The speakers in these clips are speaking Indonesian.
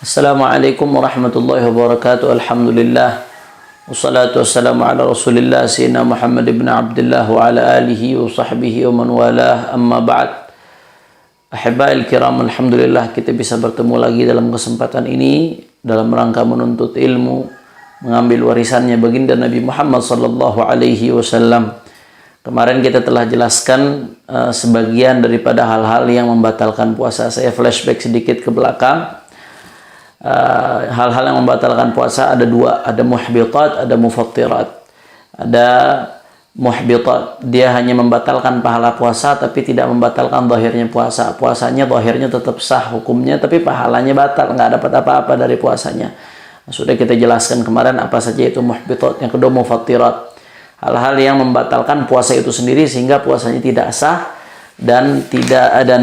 Assalamualaikum warahmatullahi wabarakatuh. Alhamdulillah. Wassalatu wassalamu ala Rasulillah sayyidina Muhammad ibn Abdullah wa ala alihi wa sahbihi wa man walah. Amma ba'd. Ahibba'il kiram, alhamdulillah kita bisa bertemu lagi dalam kesempatan ini dalam rangka menuntut ilmu, mengambil warisannya baginda Nabi Muhammad sallallahu alaihi wasallam. Kemarin kita telah jelaskan sebagian daripada hal-hal yang membatalkan puasa. Saya flashback sedikit ke belakang. Hal-hal yang membatalkan puasa ada dua, ada muhbitat, ada mufattirat. Ada muhbitat, dia hanya membatalkan pahala puasa tapi tidak membatalkan zahirnya puasa. Puasanya zahirnya tetap sah hukumnya, tapi pahalanya batal, nggak dapat apa-apa dari puasanya. Sudah kita jelaskan kemarin apa saja itu muhbitat. Yang kedua mufattirat, hal-hal yang membatalkan puasa itu sendiri sehingga puasanya tidak sah dan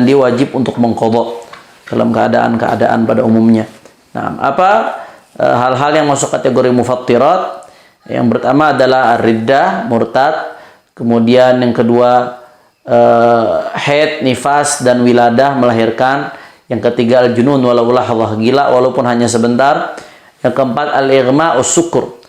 dia wajib untuk mengqadha dalam keadaan-keadaan pada umumnya. Nah, apa hal-hal yang masuk kategori mufattirat? Yang pertama adalah riddah, murtad. Kemudian yang kedua haid, nifas dan wiladah, melahirkan. Yang ketiga al-junun walau lahadhah, gila walaupun hanya sebentar. Yang keempat al-ighma us-sukur,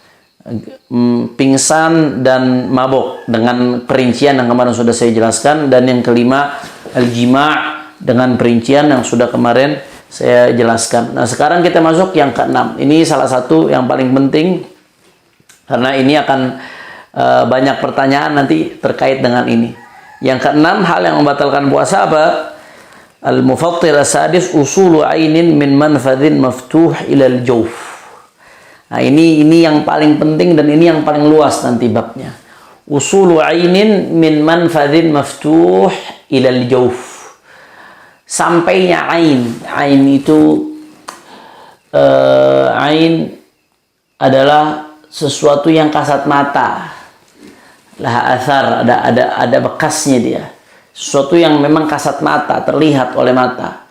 pingsan dan mabuk dengan perincian yang kemarin sudah saya jelaskan. Dan yang kelima al-jima' dengan perincian yang sudah kemarin saya jelaskan. Nah, sekarang kita masuk yang keenam. Ini salah satu yang paling penting karena ini akan banyak pertanyaan nanti terkait dengan ini. Yang keenam, hal yang membatalkan puasa apa? Al-mufattir as-sadis usulu ainin min manfadhin maftuh ilal jawf. Nah, ini yang paling penting dan ini yang paling luas nanti babnya. Usulu ainin min manfadhin maftuh ilal jawf. Sampainya ain itu ain adalah sesuatu yang kasat mata, lah athar, ada bekasnya dia, sesuatu yang memang kasat mata, terlihat oleh mata.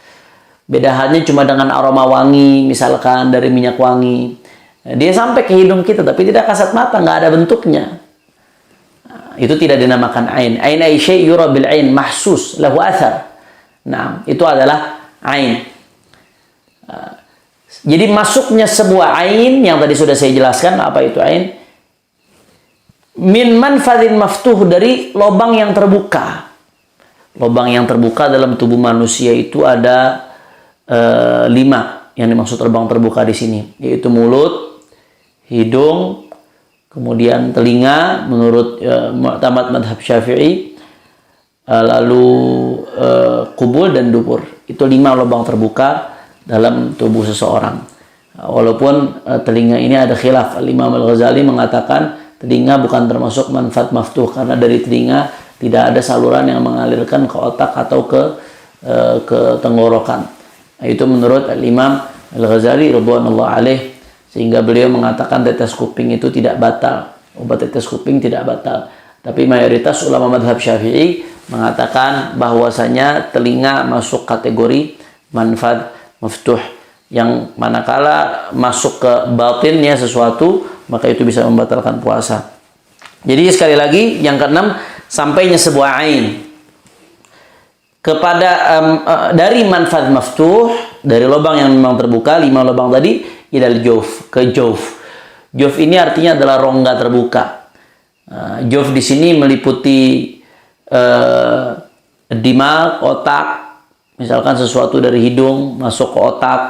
Beda halnya cuma dengan aroma wangi, misalkan dari minyak wangi, dia sampai ke hidung kita tapi tidak kasat mata, nggak ada bentuknya. Nah, itu tidak dinamakan ain. Ain ay syai' yura bil ain mahsus lahu athar. Nah, itu adalah ain. Jadi masuknya sebuah ain yang tadi sudah saya jelaskan, apa itu ain? Min manfadhin maftuh, dari lubang yang terbuka. Lubang yang terbuka dalam tubuh manusia itu ada 5 yang dimaksud lubang terbuka di sini, yaitu mulut, hidung, kemudian telinga menurut mu'tamad madhab Syafi'i, lalu kubul dan dubur. Itu 5 lubang terbuka dalam tubuh seseorang. Walaupun telinga ini ada khilaf. Imam Al-Ghazali mengatakan telinga bukan termasuk manfaat maftuh karena dari telinga tidak ada saluran yang mengalirkan ke otak atau ke tenggorokan. Itu menurut Imam Al-Ghazali radhiyallahu alaih, sehingga beliau mengatakan tetes kuping itu tidak batal. Obat tetes kuping tidak batal. Tapi mayoritas ulama madhab Syafi'i mengatakan bahwasanya telinga masuk kategori manfaat maftuh, yang manakala masuk ke batinnya sesuatu maka itu bisa membatalkan puasa. Jadi sekali lagi yang keenam, sampainya sebuah ain kepada dari manfaat maftuh, dari lubang yang memang terbuka, 5 lubang tadi, ilal jawf, ke jawf. Jawf ini artinya adalah rongga terbuka. Jawf di sini meliputi dimag, otak, misalkan sesuatu dari hidung masuk ke otak,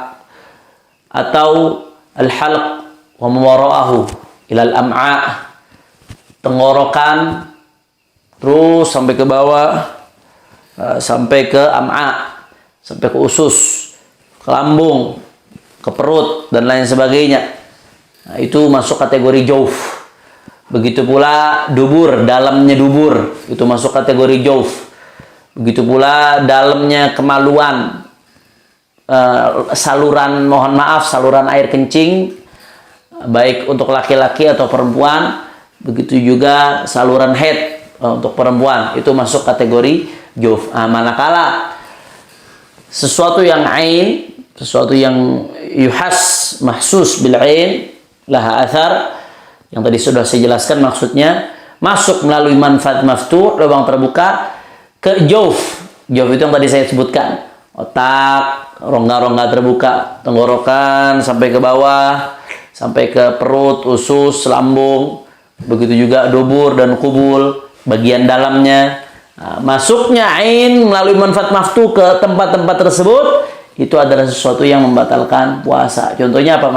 atau al-halq wa mawara'ahu ilal am'a, tenggorokan terus sampai ke bawah, sampai ke am'a, sampai ke usus, ke lambung, ke perut dan lain sebagainya. Nah, itu masuk kategori jawf. Begitu pula dubur, dalamnya dubur, itu masuk kategori jawf. Begitu pula dalamnya kemaluan, saluran, mohon maaf, saluran air kencing, baik untuk laki-laki atau perempuan. Begitu juga saluran haid untuk perempuan, itu masuk kategori jawf. Manakala sesuatu yang ain, sesuatu yang yuhas, mahsus bil ain, laha athar, yang tadi sudah saya jelaskan maksudnya, masuk melalui manfaat maftuh, lubang terbuka, ke jawf. Jawf itu yang tadi saya sebutkan, otak, rongga-rongga terbuka, tenggorokan sampai ke bawah, sampai ke perut, usus, lambung, begitu juga dubur dan kubul, bagian dalamnya. Masuknya ain melalui manfaat maftuh ke tempat-tempat tersebut itu adalah sesuatu yang membatalkan puasa. Contohnya apa?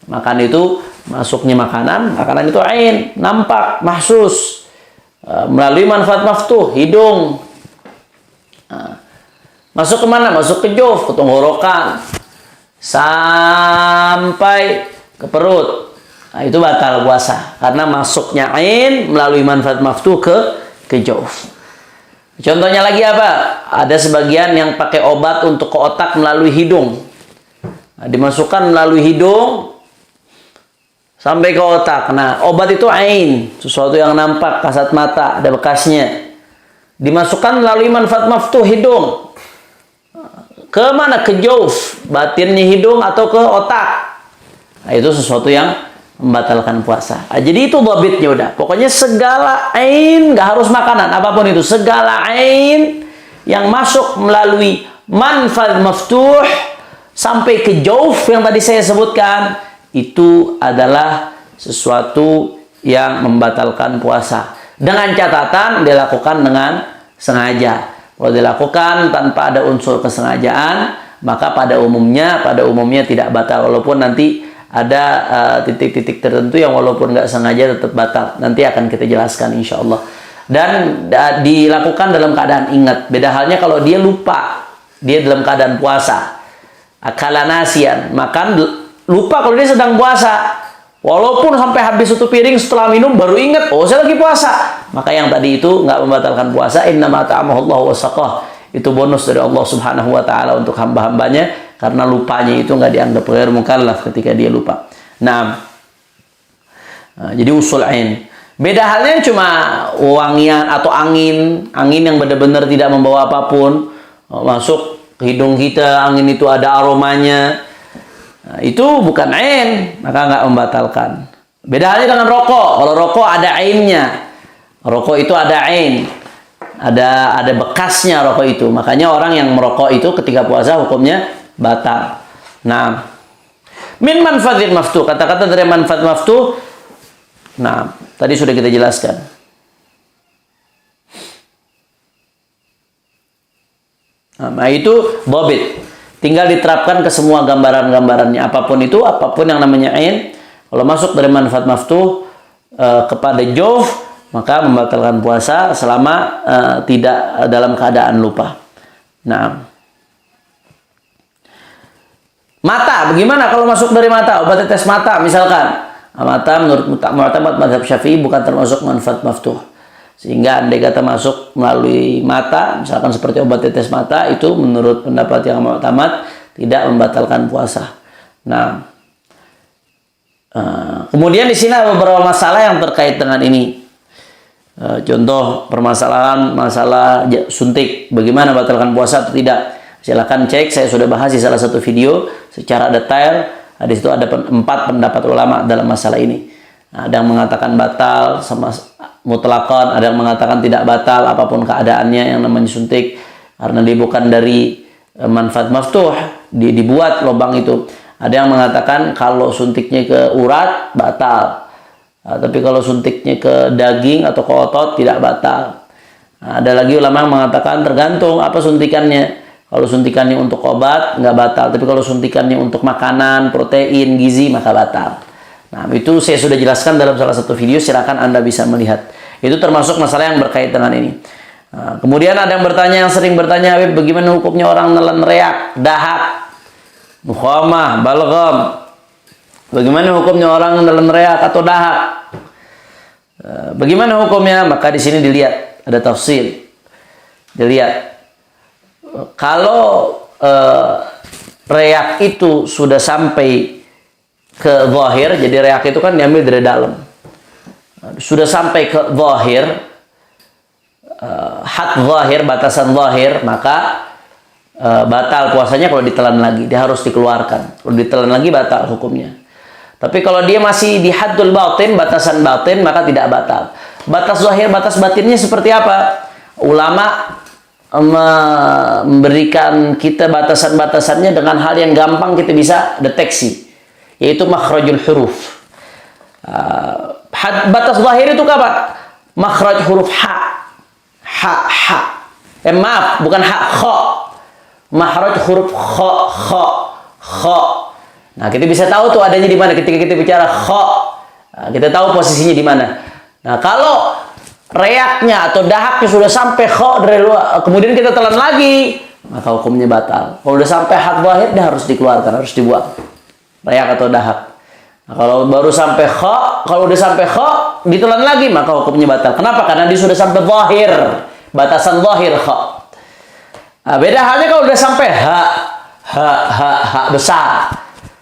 Makan itu masuknya makanan itu ain, nampak, mahsus, melalui manfaat maftuh, hidung. Masuk kemana? Masuk ke jawf, ke tenggorokan, sampai ke perut. Itu batal puasa karena masuknya ain melalui manfaat maftuh ke jawf. Contohnya lagi apa? Ada sebagian yang pakai obat untuk ke otak melalui hidung. Dimasukkan melalui hidung sampai ke otak. Nah, obat itu ain, sesuatu yang nampak, kasat mata, ada bekasnya. Dimasukkan melalui manfaat maftuh hidung. Ke mana? Ke jawf, batinnya hidung atau ke otak. Nah, itu sesuatu yang membatalkan puasa. Jadi itu dhabitnya udah. Pokoknya segala ain, nggak harus makanan, apapun itu, segala ain yang masuk melalui manfaat maftuh sampai ke jawf yang tadi saya sebutkan, itu adalah sesuatu yang membatalkan puasa. Dengan catatan dilakukan dengan sengaja. Kalau dilakukan tanpa ada unsur kesengajaan, maka pada umumnya tidak batal, walaupun nanti ada titik-titik tertentu yang walaupun nggak sengaja tetap batal. Nanti akan kita jelaskan insya Allah. Dan dilakukan dalam keadaan ingat. Beda halnya kalau dia lupa, dia dalam keadaan puasa, akala nasian, makan lupa kalau dia sedang puasa. Walaupun sampai habis satu piring, setelah minum baru ingat, oh saya lagi puasa. Maka yang tadi itu nggak membatalkan puasa. Innama ta'amahu wa saqah. Itu bonus dari Allah Subhanahu wa taala untuk hamba-hambanya, karena lupanya itu nggak dianggap ghair mukallaf ketika dia lupa. Nah, jadi usul ain. Beda halnya cuma wangian atau angin yang benar-benar tidak membawa apapun masuk ke hidung kita, angin itu ada aromanya. Nah, itu bukan ain, maka nggak membatalkan. Beda halnya dengan rokok. Kalau rokok ada ainnya, rokok itu ada ain, ada bekasnya rokok itu. Makanya orang yang merokok itu ketika puasa hukumnya batal. Nah, min manfaatil maftuh, kata-kata dari manfaat maftuh. Nah, tadi sudah kita jelaskan. Nah, itu dhabit. Tinggal diterapkan ke semua gambaran-gambarannya. Apapun itu, apapun yang namanya ain, kalau masuk dari manfaat maftuh kepada jawf, maka membatalkan puasa selama tidak dalam keadaan lupa. Nah, mata, bagaimana kalau masuk dari mata? Obat tetes mata misalkan. Mata menurut mu'tamad mazhab Syafi'i bukan termasuk manfaat maftuh. Sehingga andai kata masuk melalui mata, misalkan seperti obat tetes mata, itu menurut pendapat yang mu'tamad tidak membatalkan puasa. Nah, kemudian di sini ada beberapa masalah yang terkait dengan ini. Contoh permasalahan masalah suntik, bagaimana batalkan puasa atau tidak? Silakan cek, saya sudah bahas di salah satu video secara detail. Di situ ada 4 pendapat ulama dalam masalah ini. Ada yang mengatakan batal sama mutlakon, ada yang mengatakan tidak batal apapun keadaannya yang namanya suntik, karena dia bukan dari manfaat maftuh, dibuat lubang itu. Ada yang mengatakan kalau suntiknya ke urat batal. Tapi kalau suntiknya ke daging atau ke otot tidak batal. Ada lagi ulama yang mengatakan tergantung apa suntikannya. Kalau suntikannya untuk obat nggak batal, tapi kalau suntikannya untuk makanan, protein, gizi maka batal. Nah, itu saya sudah jelaskan dalam salah satu video, silakan Anda bisa melihat. Itu termasuk masalah yang berkait dengan ini. Nah, kemudian ada yang sering bertanya, Habib, bagaimana hukumnya orang nelen reak, dahak, mukhamah, balgham? Bagaimana hukumnya orang nelen reak atau dahak? Bagaimana hukumnya? Maka di sini dilihat, ada tafsir. Dilihat. Kalau reak itu sudah sampai ke zahir, jadi reak itu kan diambil dari dalam. Sudah sampai ke zahir, had zahir, batasan zahir, maka batal puasanya kalau ditelan lagi. Dia harus dikeluarkan. Kalau ditelan lagi batal hukumnya. Tapi kalau dia masih di haddul batin, batasan batin, maka tidak batal. Batas zahir, batas batinnya seperti apa? Ulama memberikan kita batasan-batasannya dengan hal yang gampang kita bisa deteksi, yaitu makhrajul huruf. Batas zahir itu kapan? Makhraj huruf ha. Maaf, bukan ha, kha. Makhraj huruf kha. Nah, kita bisa tahu tuh adanya di mana ketika kita bicara kha. Nah, kita tahu posisinya di mana. Nah, kalau reaknya atau dahaknya sudah sampai kha dari luar, kemudian kita telan lagi, maka hukumnya batal. Kalau sudah sampai hak zahir, dia harus dikeluarkan, harus dibuang. Reak atau dahak. Nah, kalau baru sampai kha, kalau udah sampai kha, ditelan lagi, maka hukumnya batal. Kenapa? Karena dia sudah sampai zahir, batasan zahir kha. Nah, beda halnya kalau udah sampai ha besar.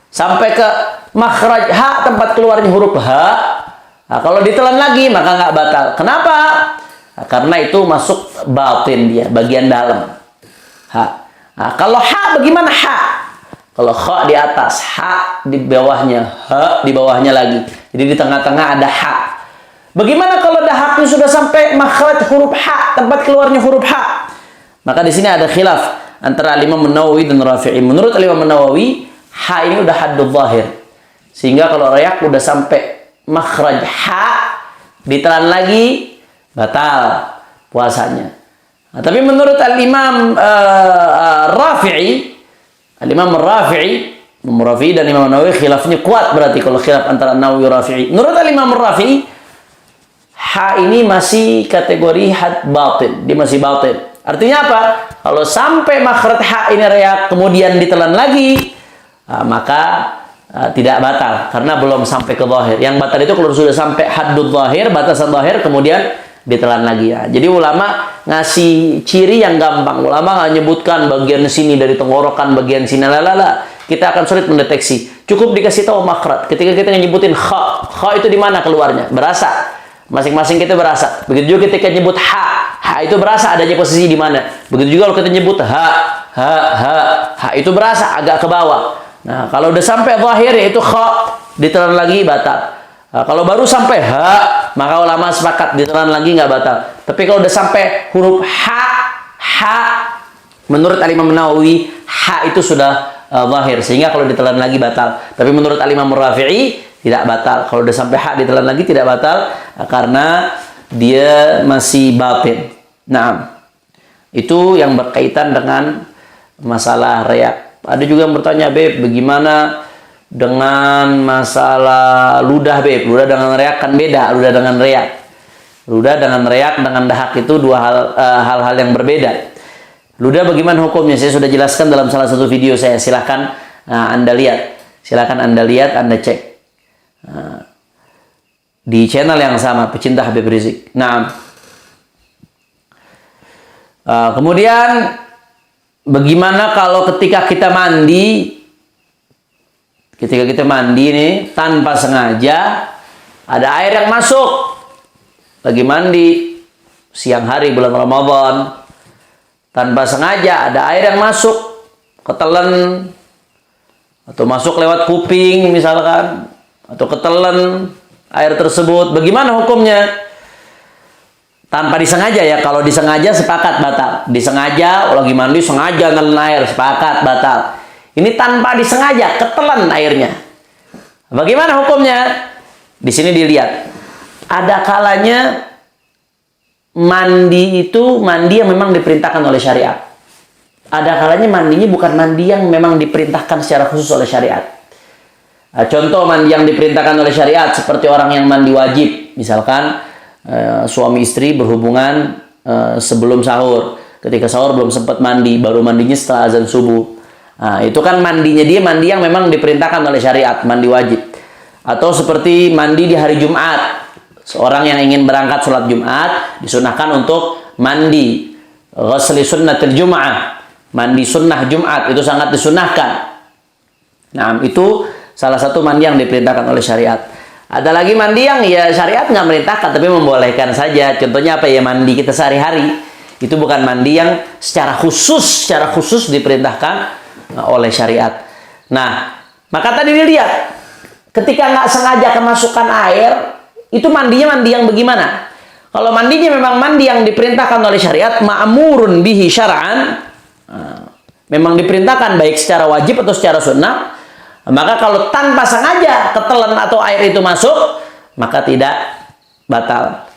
Sampai ke makhraj ha, tempat keluarnya huruf ha. Nah, kalau ditelan lagi maka nggak batal. Kenapa? Nah, karena itu masuk batin dia, bagian dalam. Ha. Nah, kalau ha bagaimana ha? Kalau kha di atas, ha di bawahnya, ha di bawahnya lagi. Jadi di tengah-tengah ada ha. Bagaimana kalau dahaknya sudah sampai makhraj huruf ha, tempat keluarnya huruf ha? Maka di sini ada khilaf antara Imam Nawawi dan Rafi'i. Menurut Imam Nawawi, ha ini udah haddul zahir. Sehingga kalau rayak udah sampai makhraj ha, ditelan lagi, batal puasanya. Nah, tapi menurut Al-Imam Rafi'i, Al-Imam Rafi'i dan Imam Nawawi khilafnya kuat, berarti kalau khilaf antara Nawawi Rafi'i. Menurut Al-Imam Rafi'i, ha ini masih kategori had batin, dia masih batin. Artinya apa? Kalau sampai makhraj ha ini rayak kemudian ditelan lagi, maka tidak batal karena belum sampai ke zahir. Yang batal itu kalau sudah sampai haddul zahir, batasan zahir, kemudian ditelan lagi ya. Jadi ulama ngasih ciri yang gampang. Ulama nggak nyebutkan bagian sini dari tenggorokan, bagian sini lalala. Kita akan sulit mendeteksi. Cukup dikasih tahu makhraj. Ketika kita nyebutin kha itu di mana keluarnya? Berasa. Masing-masing kita berasa. Begitu juga ketika nyebut ha itu berasa adanya posisi di mana. Begitu juga kalau kita nyebut ha itu berasa agak ke bawah. Nah, kalau udah sampai zahir yaitu kha, ditelan lagi batal. Nah, kalau baru sampai ha, maka ulama sepakat ditelan lagi nggak batal. Tapi kalau udah sampai huruf ha, menurut Al-Imam Nawawi, ha itu sudah zahir, sehingga kalau ditelan lagi batal. Tapi menurut Al-Imam Rafi'i tidak batal. Kalau udah sampai ha ditelan lagi tidak batal karena dia masih batin. Nah, itu yang berkaitan dengan masalah reak. Ada juga yang bertanya, Beb, bagaimana dengan masalah ludah, Beb? Ludah dengan reak kan beda, ludah dengan reak. Ludah dengan reak dengan dahak itu dua hal-hal yang berbeda. Ludah bagaimana hukumnya? Saya sudah jelaskan dalam salah satu video saya. Silahkan Anda lihat. Silahkan Anda lihat, Anda cek. Di channel yang sama, Pecinta Habib Rizik. Nah, kemudian bagaimana kalau ketika kita mandi nih tanpa sengaja ada air yang masuk, lagi mandi siang hari bulan Ramadan, tanpa sengaja ada air yang masuk, ketelan atau masuk lewat kuping misalkan, atau ketelan air tersebut, bagaimana hukumnya? Tanpa disengaja ya. Kalau disengaja sepakat batal. Disengaja lagi mandi sengaja nelen air, sepakat batal. Ini tanpa disengaja ketelan airnya. Bagaimana hukumnya? Di sini dilihat. Ada kalanya mandi itu mandi yang memang diperintahkan oleh syariat. Ada kalanya mandinya bukan mandi yang memang diperintahkan secara khusus oleh syariat. Contoh mandi yang diperintahkan oleh syariat seperti orang yang mandi wajib, misalkan suami istri berhubungan sebelum sahur, ketika sahur belum sempat mandi, baru mandinya setelah azan subuh. Nah, itu kan mandinya dia mandi yang memang diperintahkan oleh syariat, mandi wajib. Atau seperti mandi di hari Jumat, seorang yang ingin berangkat sholat Jumat disunahkan untuk mandi ghusli sunnatil Jum'ah, mandi sunnah Jumat, itu sangat disunahkan. Nah, itu salah satu mandi yang diperintahkan oleh syariat. Ada lagi mandi yang ya syariat nggak merintahkan tapi membolehkan saja. Contohnya apa ya, mandi kita sehari-hari. Itu bukan mandi yang secara khusus diperintahkan oleh syariat. Nah, maka tadi dilihat ketika nggak sengaja kemasukan air, itu mandinya mandi yang bagaimana? Kalau mandinya memang mandi yang diperintahkan oleh syariat, ma'murun bihi syar'an, memang diperintahkan baik secara wajib atau secara sunnah, maka kalau tanpa sengaja ketelan atau air itu masuk, maka tidak batal.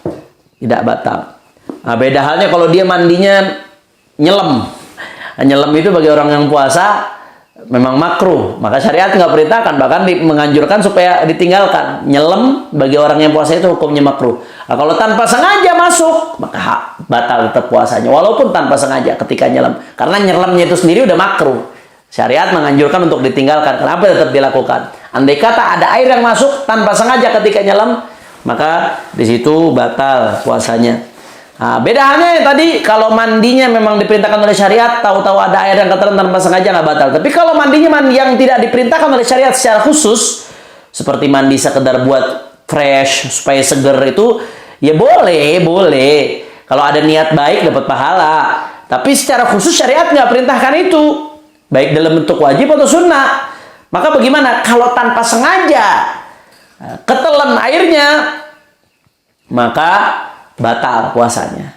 Tidak batal. Nah, beda halnya kalau dia mandinya nyelam. Nyelam itu bagi orang yang puasa memang makruh, maka syariat nggak perintahkan, bahkan menganjurkan supaya ditinggalkan. Nyelam bagi orang yang puasa itu hukumnya makruh. Nah, kalau tanpa sengaja masuk, maka batal tetap puasanya, walaupun tanpa sengaja ketika nyelam, karena nyelamnya itu sendiri udah makruh. Syariat menganjurkan untuk ditinggalkan. Kenapa tetap dilakukan? Andai kata ada air yang masuk tanpa sengaja ketika nyelam, maka di situ batal puasanya. Nah, beda halnya yang tadi, kalau mandinya memang diperintahkan oleh syariat, tahu-tahu ada air yang ketelan tanpa sengaja, nggak batal. Tapi kalau mandinya mandi yang tidak diperintahkan oleh syariat secara khusus, seperti mandi sekedar buat fresh supaya seger, itu ya boleh. Kalau ada niat baik dapat pahala. Tapi secara khusus syariat nggak perintahkan itu, baik dalam bentuk wajib atau sunnah. Maka bagaimana kalau tanpa sengaja ketelan airnya, maka batal puasanya.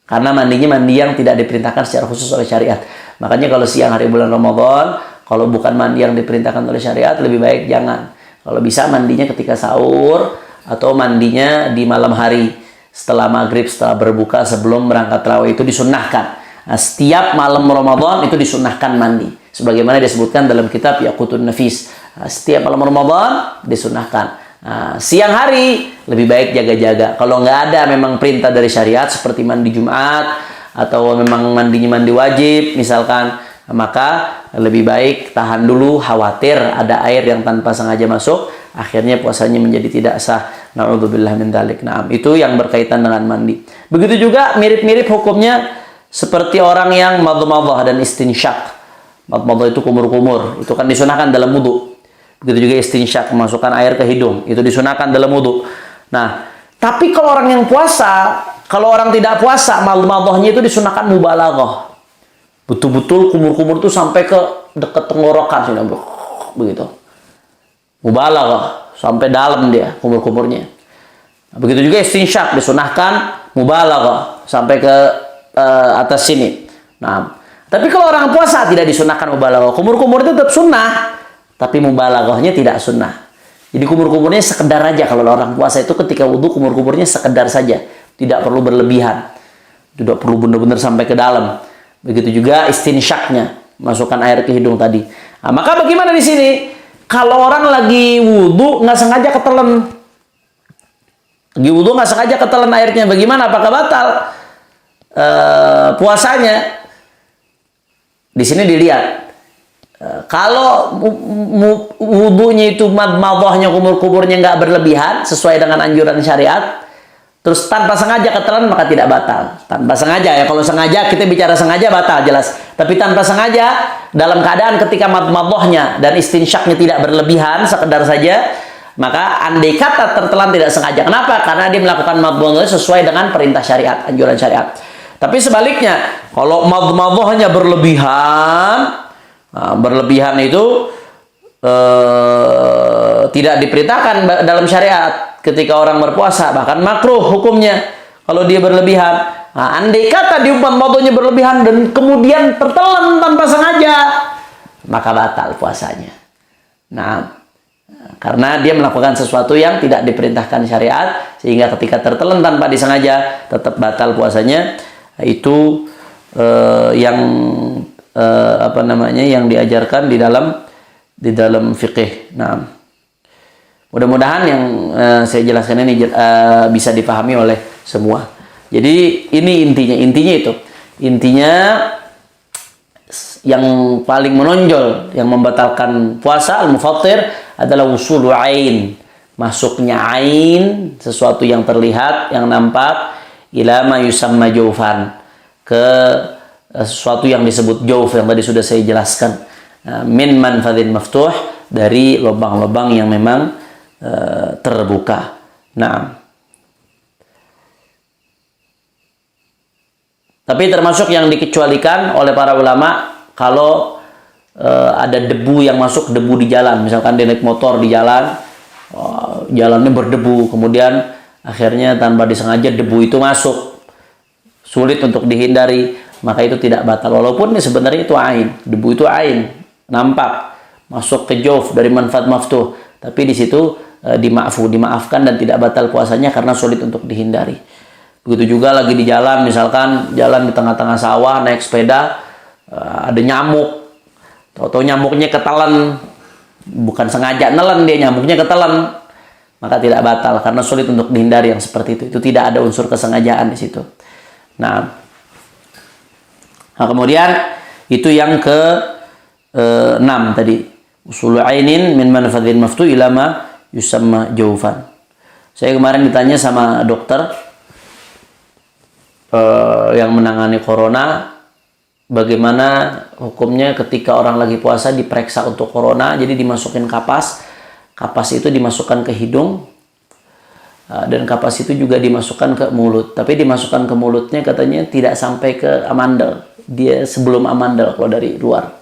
Karena mandinya mandi yang tidak diperintahkan secara khusus oleh syariat. Makanya kalau siang hari bulan Ramadan, kalau bukan mandi yang diperintahkan oleh syariat, lebih baik jangan. Kalau bisa mandinya ketika sahur, atau mandinya di malam hari setelah maghrib, setelah berbuka, sebelum berangkat tarawih, itu disunnahkan. Nah, setiap malam Ramadan itu disunnahkan mandi, sebagaimana disebutkan dalam kitab Yaqutun Nafis. Nah, setiap malam Ramadan disunnahkan. Nah, siang hari lebih baik jaga-jaga. Kalau nggak ada memang perintah dari syariat seperti mandi Jumat, atau memang mandinya mandi wajib misalkan, maka lebih baik tahan dulu, khawatir ada air yang tanpa sengaja masuk, akhirnya puasanya menjadi tidak sah. Na'udzubillah min dzalik. Nah, itu yang berkaitan dengan mandi. Begitu juga mirip-mirip hukumnya seperti orang yang madmadhah dan istinsyak. Madmadhah itu kumur-kumur, itu kan disunahkan dalam wudu. Begitu juga istinsyak, memasukkan air ke hidung, itu disunahkan dalam wudu. Nah, tapi kalau orang yang puasa, kalau orang tidak puasa, madmadhahnya itu disunahkan mubalaghah. Betul-betul kumur-kumur itu sampai ke dekat tenggorokan, sudah begitu. Mubalaghah, sampai dalam dia kumur-kumurnya. Nah, begitu juga istinsyak, disunahkan mubalaghah sampai ke atas sini. Nah, tapi kalau orang puasa tidak disunahkan mubalaghah. Kumur-kumur itu tetap sunnah, tapi mubalaghahnya tidak sunnah. Jadi kumur-kumurnya sekedar aja. Kalau orang puasa itu ketika wudhu, kumur-kumurnya sekedar saja, tidak perlu berlebihan, tidak perlu benar-benar sampai ke dalam. Begitu juga istinsyaknya, masukkan air ke hidung tadi. Nah, maka bagaimana di sini? Kalau orang lagi wudhu nggak sengaja ketelan, airnya, bagaimana? Apakah batal puasanya? Di sini dilihat. Kalau wudhunya itu madmadhahnya, kumur-kumurnya nggak berlebihan sesuai dengan anjuran syariat, terus tanpa sengaja ketelan, maka tidak batal. Tanpa sengaja ya, kalau sengaja kita bicara sengaja batal jelas. Tapi tanpa sengaja dalam keadaan ketika madmadhahnya dan istinsyaknya tidak berlebihan, sekedar saja, maka andai kata tertelan tidak sengaja. Kenapa? Karena dia melakukan madmadhah sesuai dengan perintah syariat, anjuran syariat. Tapi sebaliknya, kalau madmadhahnya berlebihan itu tidak diperintahkan dalam syariat ketika orang berpuasa, bahkan makruh hukumnya kalau dia berlebihan. Nah, andai kata diumpan madhahnya berlebihan dan kemudian tertelan tanpa sengaja, maka batal puasanya. Nah, karena dia melakukan sesuatu yang tidak diperintahkan syariat, sehingga ketika tertelan tanpa disengaja tetap batal puasanya. Itu yang yang diajarkan di dalam fikih. Nah, mudah-mudahan yang saya jelaskan ini bisa dipahami oleh semua. Jadi ini intinya itu. Intinya yang paling menonjol yang membatalkan puasa al-mufattir adalah wusulu ain, masuknya ain, sesuatu yang terlihat, yang nampak, ila ma yusamma jaufan, ke sesuatu yang disebut jauf yang tadi sudah saya jelaskan, min manfadhin maftuh, dari lubang-lubang yang memang terbuka. Nah, tapi termasuk yang dikecualikan oleh para ulama kalau ada debu yang masuk, debu di jalan, misalkan dia naik motor di jalan, jalannya berdebu, kemudian akhirnya tanpa disengaja debu itu masuk, sulit untuk dihindari, maka itu tidak batal. Walaupun sebenarnya itu ain, debu itu ain, nampak masuk ke jauf dari manfaat maftuh, tapi di situ dimaafkan dan tidak batal puasanya karena sulit untuk dihindari. Begitu juga lagi di jalan, misalkan jalan di tengah-tengah sawah, naik sepeda, ada nyamuk, tahu-tahu nyamuknya ketelan, bukan sengaja nelen, dia nyamuknya ketelan, maka tidak batal karena sulit untuk dihindari yang seperti itu. Itu tidak ada unsur kesengajaan di situ. Nah kemudian itu yang ke 6 tadi, usul ainin min manfaathin maftu ilama yusamma jaufan. Saya kemarin ditanya sama dokter yang menangani corona, bagaimana hukumnya ketika orang lagi puasa diperiksa untuk corona, jadi dimasukin kapas itu dimasukkan ke hidung, dan kapas itu juga dimasukkan ke mulut, tapi dimasukkan ke mulutnya katanya tidak sampai ke amandel, dia sebelum amandel kalau dari luar.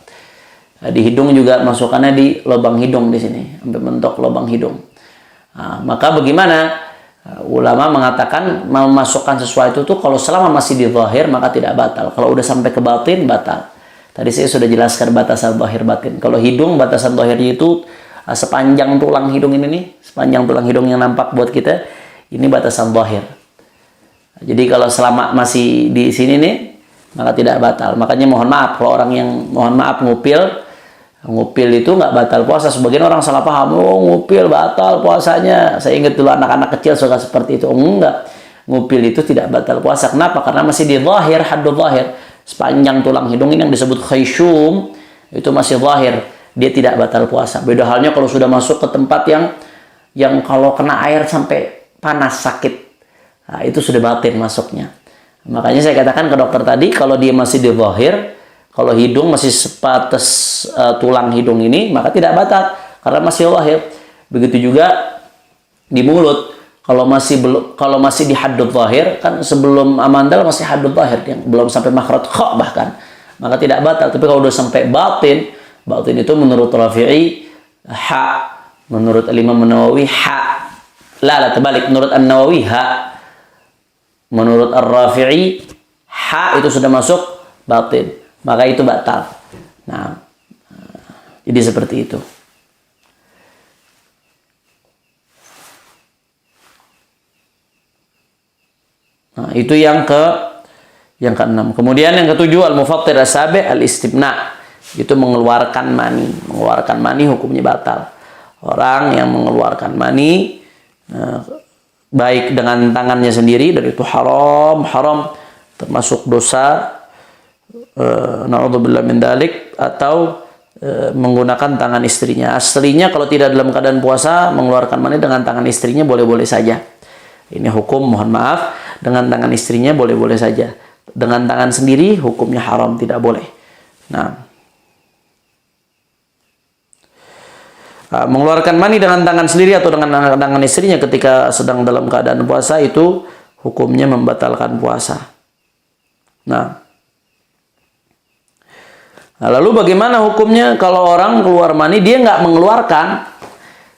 Di hidung juga masukannya di lubang hidung di sini, sampai mentok lubang hidung. Maka bagaimana? Ulama mengatakan memasukkan sesuatu itu kalau selama masih di zahir maka tidak batal. Kalau udah sampai ke batin batal. Tadi saya sudah jelaskan batasan zahir batin. Kalau hidung batasan zahirnya itu sepanjang tulang hidung ini nih, sepanjang tulang hidung yang nampak buat kita, ini batasan zahir. Jadi kalau selama masih di sini nih maka tidak batal. Makanya mohon maaf kalau orang yang ngupil itu nggak batal puasa. Sebagian orang salah paham, oh ngupil batal puasanya. Saya ingat dulu anak-anak kecil suka seperti itu. Enggak, ngupil itu tidak batal puasa. Kenapa? Karena masih di zahir, haddul zahir. Sepanjang tulang hidung ini yang disebut khayshum, itu masih zahir, dia tidak batal puasa. Beda halnya kalau sudah masuk ke tempat yang kalau kena air sampai panas, sakit, nah, itu sudah batin masuknya. Makanya saya katakan ke dokter tadi, kalau dia masih di zahir, kalau hidung masih sebatas tulang hidung ini, maka tidak batal karena masih zahir. Begitu juga di mulut, kalau masih di haddul zahir, kan sebelum amandal masih haddul zahir yang belum sampai makhraj kha bahkan, maka tidak batal. Tapi kalau sudah sampai batin itu menurut Rafi'i ha, menurut Imam Nawawi ha. Terbalik, menurut An-Nawawi ha. Menurut Ar-Rafi'i ha itu sudah masuk batin, maka itu batal. Nah, jadi seperti itu. Nah, itu yang ke-6. Kemudian yang ke-7 al-mufattir as-sabi' al-istibna. Itu mengeluarkan mani. Mengeluarkan mani hukumnya batal. Orang yang mengeluarkan mani baik dengan tangannya sendiri, dan itu haram termasuk dosa, na'udzubillah min dzalik, atau menggunakan tangan istrinya. Aslinya kalau tidak dalam keadaan puasa mengeluarkan mani dengan tangan istrinya boleh-boleh saja. Ini hukum, mohon maaf, dengan tangan istrinya boleh-boleh saja. Dengan tangan sendiri hukumnya haram, tidak boleh. Nah, mengeluarkan mani dengan tangan sendiri atau dengan tangan istrinya ketika sedang dalam keadaan puasa itu hukumnya membatalkan puasa. Nah, lalu bagaimana hukumnya kalau orang keluar mani dia nggak mengeluarkan,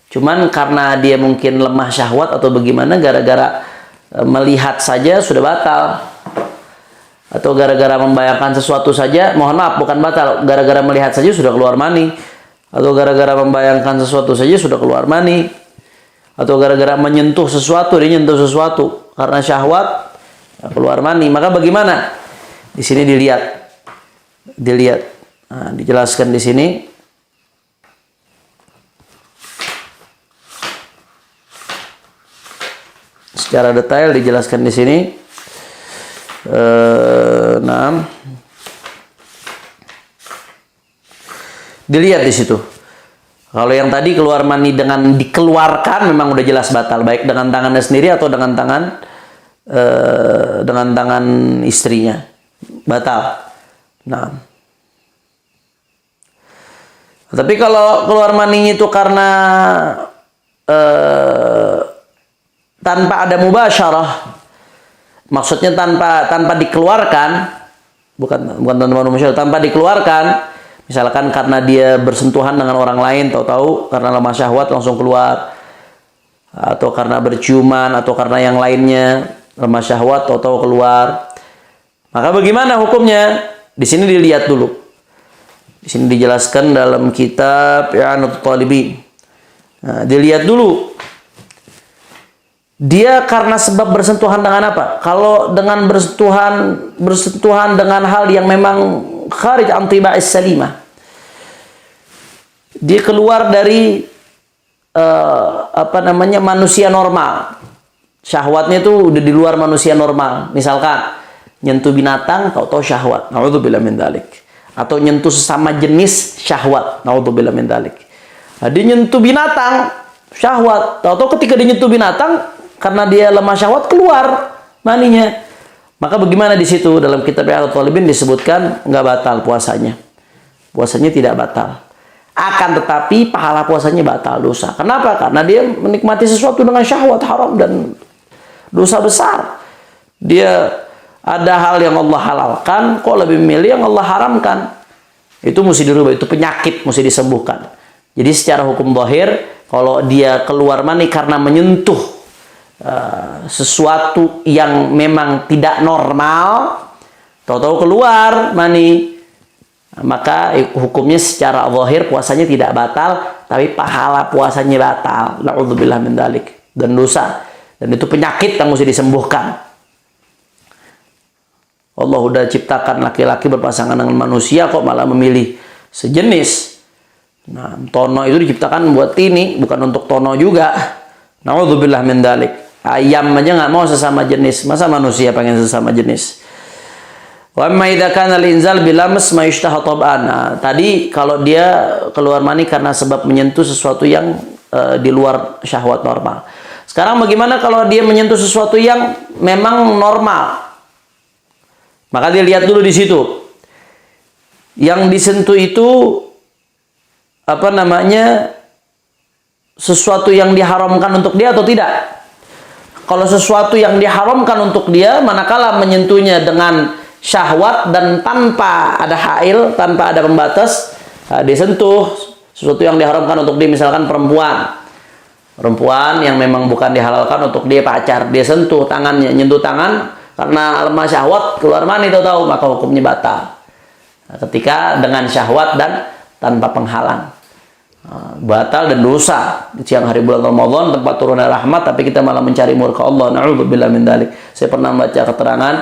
cuman karena dia mungkin lemah syahwat atau bagaimana, gara-gara melihat saja sudah batal, atau gara-gara membayangkan sesuatu saja, mohon maaf bukan batal, gara-gara melihat saja sudah keluar mani, atau gara-gara membayangkan sesuatu saja sudah keluar mani, atau gara-gara menyentuh sesuatu, dia nyentuh sesuatu karena syahwat keluar mani, maka bagaimana? Di sini dilihat. Nah, dijelaskan di sini. Secara detail dijelaskan di sini. Nah, dilihat di situ. Kalau yang tadi keluar mani dengan dikeluarkan memang udah jelas batal, baik dengan tangannya sendiri atau dengan tangan istrinya, batal. Nah, tapi kalau keluar maninya itu karena tanpa ada mubasyarah, maksudnya tanpa dikeluarkan, bukan tanpa mubasyarah, tanpa dikeluarkan. Misalkan karena dia bersentuhan dengan orang lain, tahu-tahu karena lemah syahwat langsung keluar. atau karena berciuman, atau karena yang lainnya, lemah syahwat, tahu-tahu keluar. Maka bagaimana hukumnya? Di sini dilihat dulu. Di sini dijelaskan dalam kitab I'anatul Talibin. Nah, dilihat dulu. Dia karena sebab bersentuhan dengan apa? Kalau dengan bersentuhan dengan hal yang memang kharij an tiba'is salimah. Dia keluar dari manusia normal. Syahwatnya itu udah di luar manusia normal. Misalkan nyentuh binatang, tahu-tahu syahwat. Naudzubillah min dzalik. Atau nyentuh sesama jenis syahwat. Naudzubillah min dzalik. Nah, dia nyentuh binatang, syahwat. Tahu-tahu ketika dia nyentuh binatang, karena dia lemah syahwat, keluar maninya. Maka bagaimana di situ? Dalam kitab I'anatul Talibin disebutkan nggak batal puasanya. Puasanya tidak batal. Akan tetapi pahala puasanya batal, dosa. Kenapa? Karena dia menikmati sesuatu dengan syahwat haram dan dosa besar. Dia ada hal yang Allah halalkan, kok lebih memilih yang Allah haramkan. Itu mesti dirubah, itu penyakit, mesti disembuhkan. Jadi secara hukum zahir, kalau dia keluar mani karena menyentuh sesuatu yang memang tidak normal, tahu-tahu keluar mani, maka hukumnya secara zahir puasanya tidak batal, tapi pahala puasanya batal. Na'udzubillah min dzalik. Dan dosa. Dan itu penyakit yang mesti disembuhkan. Allah udah ciptakan laki-laki berpasangan dengan manusia, kok malah memilih sejenis. Nah, tono itu diciptakan buat ini, bukan untuk tono juga. Na'udzubillah min dzalik. Ayam aja nggak mau sesama jenis, masa manusia pengen sesama jenis? Wa amma idza kana al-inzal bilams ma yushtaha tab'an. Nah, tadi kalau dia keluar mani karena sebab menyentuh sesuatu yang di luar syahwat normal. Sekarang bagaimana kalau dia menyentuh sesuatu yang memang normal? Maka dia lihat dulu di situ. Yang disentuh itu sesuatu yang diharamkan untuk dia atau tidak? Kalau sesuatu yang diharamkan untuk dia, manakala menyentuhnya dengan syahwat dan tanpa ada hail, tanpa ada pembatas, disentuh sesuatu yang diharamkan untuk dia, misalkan perempuan yang memang bukan dihalalkan untuk dia pacar, dia sentuh tangannya, nyentuh tangan karena lemah syahwat, keluar mani tahu-tahu, maka hukumnya batal. Ketika dengan syahwat dan tanpa penghalang, batal dan dosa. Di siang hari bulan Ramadan tempat turunnya rahmat, tapi kita malah mencari murka Allah. Na'udzubillah min dzalik. Saya pernah baca keterangan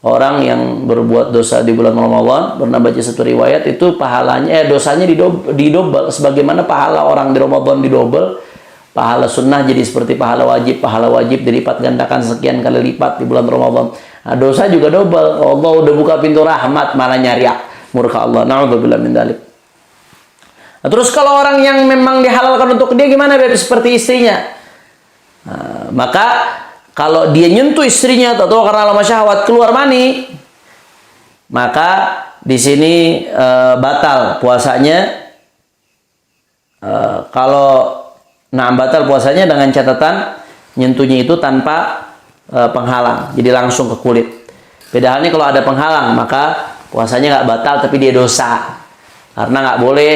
orang yang berbuat dosa di bulan Ramadan, pernah baca satu riwayat, itu pahalanya dosanya didobel sebagaimana pahala orang di Ramadan didobel, pahala sunnah jadi seperti pahala wajib dilipat gandakan sekian kali lipat di bulan Ramadan. Nah, dosa juga dobel. Allah udah buka pintu rahmat, malah nyari murka Allah. Na'udzubillah min dzalik. Nah, terus kalau orang yang memang dihalalkan untuk dia gimana, Beb? Seperti istrinya. Nah, maka kalau dia nyentuh istrinya atau karena lemah syahwat keluar mani, maka di sini batal puasanya. Batal puasanya dengan catatan nyentuhnya itu tanpa penghalang, jadi langsung ke kulit. Beda halnya kalau ada penghalang, maka puasanya nggak batal, tapi dia dosa. Karena nggak boleh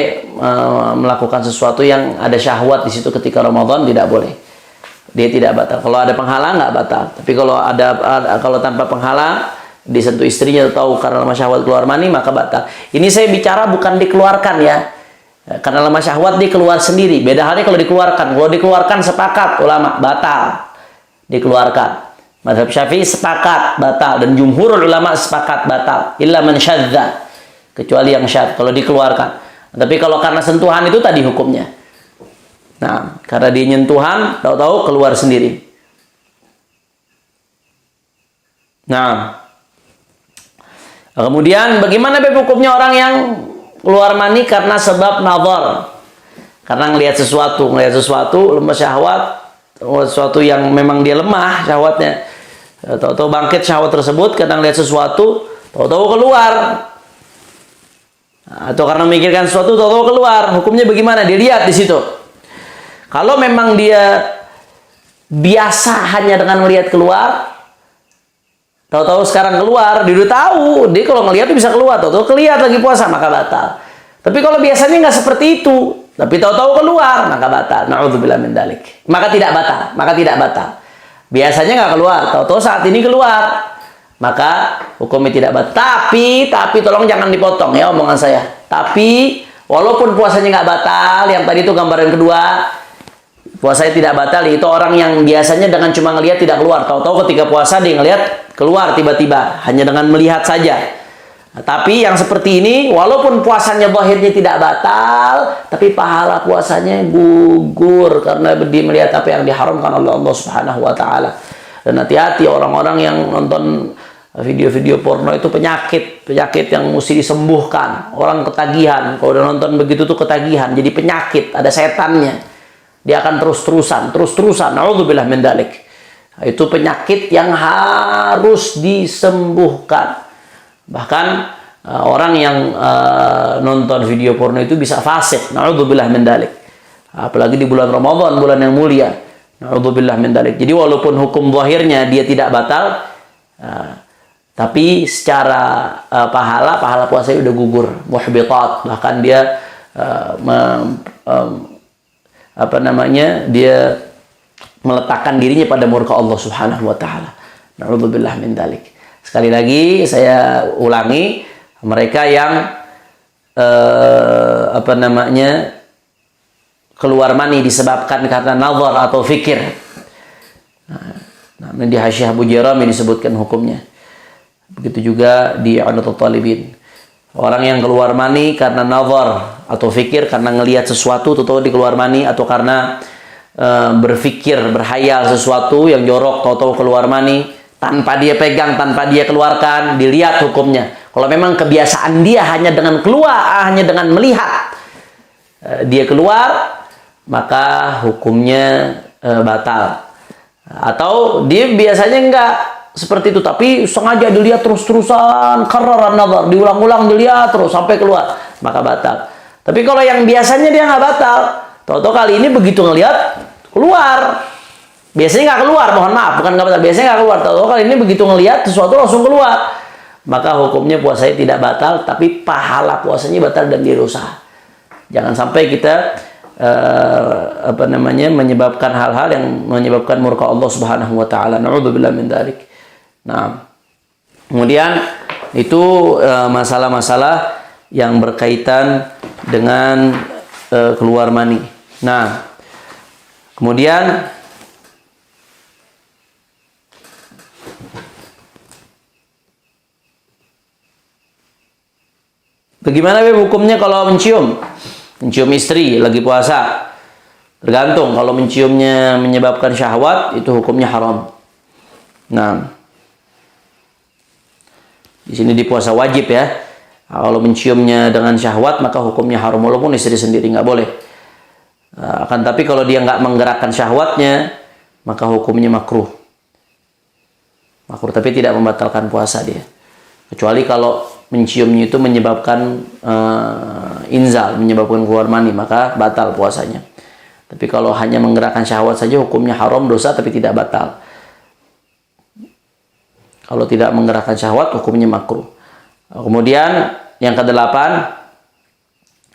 melakukan sesuatu yang ada syahwat di situ ketika Ramadan, tidak boleh. Dia tidak batal. Kalau ada penghalang nggak batal. Tapi kalau tanpa penghalang, disentuh istrinya tahu karena lemah syahwat keluar mani, maka batal. Ini saya bicara bukan dikeluarkan ya. Karena lemah syahwat dia keluar sendiri. Beda halnya kalau dikeluarkan. Kalau dikeluarkan sepakat ulama batal. Dikeluarkan. Mazhab Syafi'i sepakat batal dan jumhurul ulama sepakat batal. Illa man syadza. Kecuali yang syad kalau dikeluarkan. Tapi kalau karena sentuhan itu tadi hukumnya. Nah, karena dia nyentuhan, tahu-tahu keluar sendiri. Nah, kemudian bagaimana hukumnya orang yang keluar mani karena sebab nazar? Karena ngelihat sesuatu lemah syahwat, sesuatu yang memang dia lemah syahwatnya. Tahu-tahu bangkit syahwat tersebut karena ngelihat sesuatu, tahu-tahu keluar. Atau karena memikirkan sesuatu, tahu-tahu keluar. Hukumnya bagaimana? Dilihat di situ. Kalau memang dia biasa hanya dengan melihat keluar, tahu-tahu sekarang keluar, dia udah tahu, dia kalau ngelihat bisa keluar, tahu-tahu kelihatan lagi puasa, maka batal. Tapi kalau biasanya nggak seperti itu, tapi tahu-tahu keluar, maka batal. Na'udzubillah min dzalik. Maka tidak batal. Biasanya nggak keluar, tahu-tahu saat ini keluar, maka hukumnya tidak batal. Tapi tolong jangan dipotong ya omongan saya. Tapi walaupun puasanya nggak batal, yang tadi itu gambaran kedua, puasanya tidak batal, itu orang yang biasanya dengan cuma ngelihat tidak keluar. Tahu-tahu ketika puasa dia ngelihat keluar tiba-tiba, hanya dengan melihat saja. Nah, tapi yang seperti ini, walaupun puasanya zahirnya tidak batal, tapi pahala puasanya gugur karena dia melihat apa yang diharamkan oleh Allah Subhanahu wa taala. Dan hati-hati orang-orang yang nonton video-video porno itu penyakit yang mesti disembuhkan. Orang ketagihan, kalau udah nonton begitu tuh ketagihan, jadi penyakit, ada setannya. Dia akan terus-terusan. Na'udzubillah min dzalik. Itu penyakit yang harus disembuhkan. Bahkan orang yang nonton video porno itu bisa fasik. Na'udzubillah min dzalik. Apalagi di bulan Ramadan, bulan yang mulia. Na'udzubillah min dzalik. Jadi walaupun hukum zahirnya dia tidak batal, tapi secara pahala puasanya udah gugur, muhbitat. Bahkan dia dia meletakkan dirinya pada murka Allah Subhanahu wa taala. Na'udzubillah min dzalik. Sekali lagi saya ulangi, mereka yang keluar mani disebabkan karena nazar atau fikir. Nah, di Hasyiah Abu Jaram disebutkan hukumnya. Begitu juga di I'anatul Talibin. Orang yang keluar mani karena nazar atau fikir, karena ngelihat sesuatu tahu-tahu di keluar mani, atau karena berfikir, berhayal sesuatu yang jorok tahu-tahu keluar mani, tanpa dia pegang, tanpa dia keluarkan, dilihat hukumnya. Kalau memang kebiasaan dia hanya dengan keluar, hanya dengan melihat dia keluar, maka hukumnya batal. Atau dia biasanya enggak seperti itu, tapi sengaja dilihat terus-terusan, qarraran nazar, diulang-ulang dilihat terus sampai keluar, maka batal. Tapi kalau yang biasanya dia nggak batal, tahu-tahu kali ini begitu ngelihat keluar. Biasanya nggak keluar, mohon maaf, bukan nggak batal. Biasanya nggak keluar, tahu kali ini begitu ngelihat sesuatu langsung keluar, maka hukumnya puasanya tidak batal, tapi pahala puasanya batal dan dirusak. Jangan sampai kita menyebabkan hal-hal yang menyebabkan murka Allah Subhanahu wa taala. Na'udzubillah min dzalik. Nah, kemudian itu masalah-masalah yang berkaitan dengan keluar mani. Nah, kemudian bagaimana hukumnya kalau mencium istri lagi puasa? Tergantung. Kalau menciumnya menyebabkan syahwat, itu hukumnya haram. Nah, di sini di puasa wajib ya. Kalau menciumnya dengan syahwat, maka hukumnya haram, walaupun istri sendiri nggak boleh. Akan tapi kalau dia nggak menggerakkan syahwatnya, maka hukumnya makruh. Makruh, tapi tidak membatalkan puasa dia. Kecuali kalau menciumnya itu menyebabkan inzal, menyebabkan keluar mani, maka batal puasanya. Tapi kalau hanya menggerakkan syahwat saja, hukumnya haram, dosa, tapi tidak batal. Kalau tidak menggerakkan syahwat, hukumnya makruh. Kemudian yang kedelapan,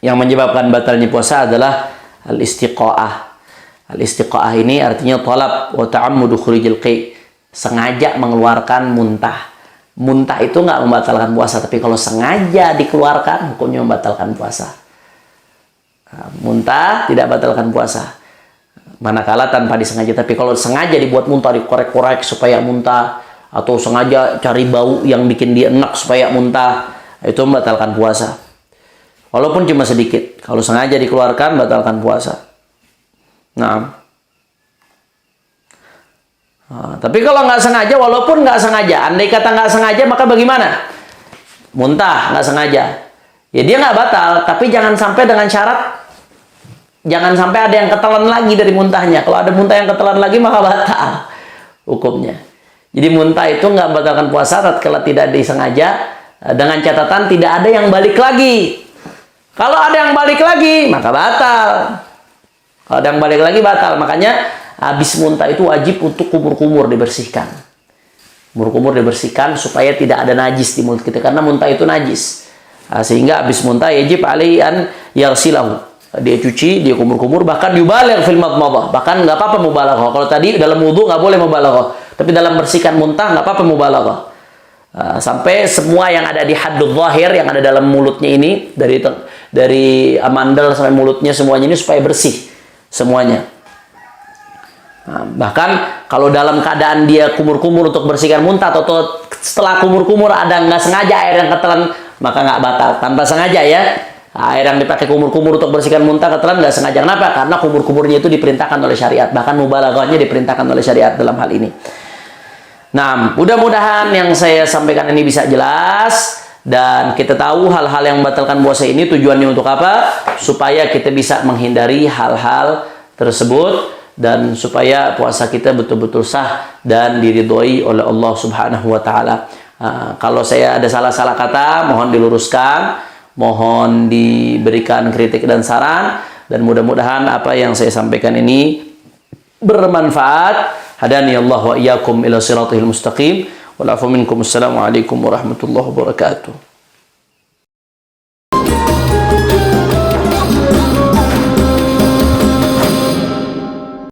yang menyebabkan batalnya puasa adalah al-istiqa'ah. Al-istiqa'ah ini artinya talab wa ta'ammudu khurijil qai', sengaja mengeluarkan muntah. Muntah itu nggak membatalkan puasa, tapi kalau sengaja dikeluarkan, hukumnya membatalkan puasa. Muntah tidak batalkan puasa, manakala tanpa disengaja. Tapi kalau sengaja dibuat muntah, dikorek-korek supaya muntah, atau sengaja cari bau yang bikin dia enak supaya muntah, itu membatalkan puasa. Walaupun cuma sedikit, kalau sengaja dikeluarkan, batalkan puasa. Nah, tapi kalau nggak sengaja, walaupun nggak sengaja, andai kata nggak sengaja, maka bagaimana? Muntah nggak sengaja, ya dia nggak batal, tapi jangan sampai dengan syarat, jangan sampai ada yang ketelan lagi dari muntahnya. Kalau ada muntah yang ketelan lagi, maka batal hukumnya. Jadi muntah itu nggak membatalkan puasa kalau tidak disengaja, dengan catatan tidak ada yang balik lagi. Kalau ada yang balik lagi, maka batal. Kalau ada yang balik lagi, batal. Makanya habis muntah itu wajib untuk kumur-kumur dibersihkan. Kumur-kumur dibersihkan supaya tidak ada najis di mulut kita, karena muntah itu najis. Sehingga habis muntah wajib alaihi an yarsilahu. dia cuci, dia kumur-kumur, bahkan yubaligh fil madmadah, bahkan nggak apa-apa mubalaghah. Kalau tadi dalam wudu nggak boleh mubalaghah, tapi dalam bersihkan muntah nggak apa-apa mubalaghah. Sampai semua yang ada di haddul zahir, yang ada dalam mulutnya ini, dari amandel sampai mulutnya, semuanya ini supaya bersih semuanya. Bahkan kalau dalam keadaan dia kumur-kumur untuk bersihkan muntah, atau setelah kumur-kumur ada nggak sengaja air yang ketelan, maka nggak batal. Tanpa sengaja ya, air yang dipakai kumur-kumur untuk bersihkan muntah ketelan nggak sengaja. Kenapa? Karena kumur-kumurnya itu diperintahkan oleh syariat. Bahkan mubalaghahnya diperintahkan oleh syariat dalam hal ini. Nah, mudah-mudahan yang saya sampaikan ini bisa jelas, dan kita tahu hal-hal yang membatalkan puasa ini tujuannya untuk apa? Supaya kita bisa menghindari hal-hal tersebut, dan supaya puasa kita betul-betul sah dan diridhoi oleh Allah Subhanahu wa taala. Kalau saya ada salah-salah kata, mohon diluruskan, mohon diberikan kritik dan saran, dan mudah-mudahan apa yang saya sampaikan ini bermanfaat. Hadani Allah wa iyyakum ila siratal mustaqim. Wal afu minkum. Assalamualaikum warahmatullahi wabarakatuh.